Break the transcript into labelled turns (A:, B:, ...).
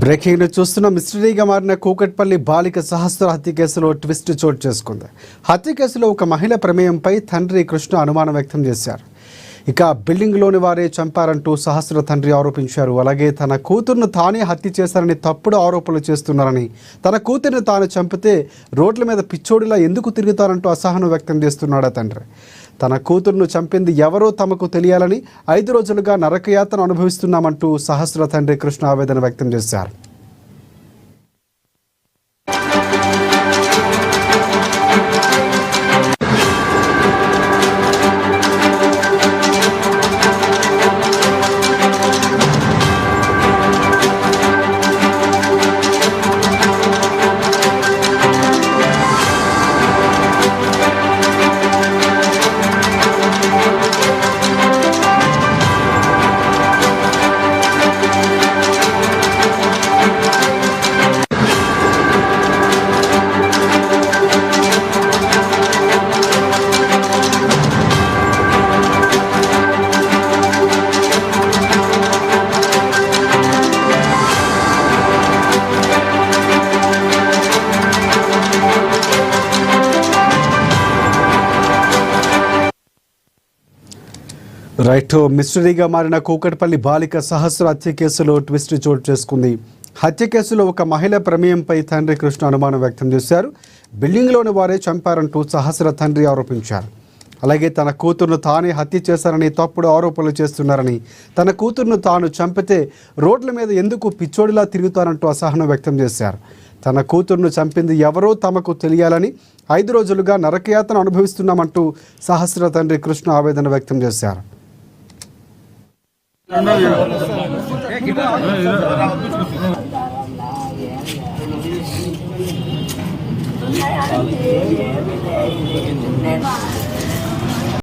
A: Breaking news చూస్తున్న మిస్టరీగా మారిన కూకట్పల్లి బాలిక సహస్ర హత్య కేసులో ట్విస్ట్ చోటు చేసుకుంది. హత్య కేసులో ఒక మహిళ ప్రమేయంపై తండ్రి కృష్ణ అనుమానం వ్యక్తం చేశారు. ఇక బిల్డింగ్లోని వారే చంపారంటూ సహస్ర తండ్రి ఆరోపించారు. అలాగే తన కూతురును తానే హత్య చేశారని తప్పుడు ఆరోపణలు చేస్తున్నారని, తన కూతురిని తాను చంపితే రోడ్ల మీద పిచ్చోడిలా ఎందుకు తిరుగుతారంటూ అసహనం వ్యక్తం చేస్తున్నాడు తండ్రి. తన కూతురును చంపింది ఎవరో తమకు తెలియాలని 5 రోజులుగా నరకయాతన అనుభవిస్తున్నామంటూ సహస్ర తండ్రి కృష్ణ ఆవేదన వ్యక్తం చేశారు. రైట్, మిస్టరీగా మారిన కూకట్పల్లి బాలిక సహస్ర హత్య కేసులో ట్విస్ట్ చోటు చేసుకుంది. హత్య కేసులో ఒక మహిళ ప్రమేయంపై తండ్రి కృష్ణ అనుమానం వ్యక్తం చేశారు. బిల్డింగ్లోని వారే చంపారంటూ సహస్ర తండ్రి ఆరోపించారు. అలాగే తన కూతురును తానే హత్య చేశారని తప్పుడు ఆరోపణలు చేస్తున్నారని, తన కూతురును తాను చంపితే రోడ్ల మీద ఎందుకు పిచ్చోడిలా తిరుగుతారంటూ అసహనం వ్యక్తం చేశారు. తన కూతురును చంపింది ఎవరో తమకు తెలియాలని 5 రోజులుగా నరకయాతన అనుభవిస్తున్నామంటూ సహస్ర తండ్రి కృష్ణ ఆవేదన వ్యక్తం చేశారు.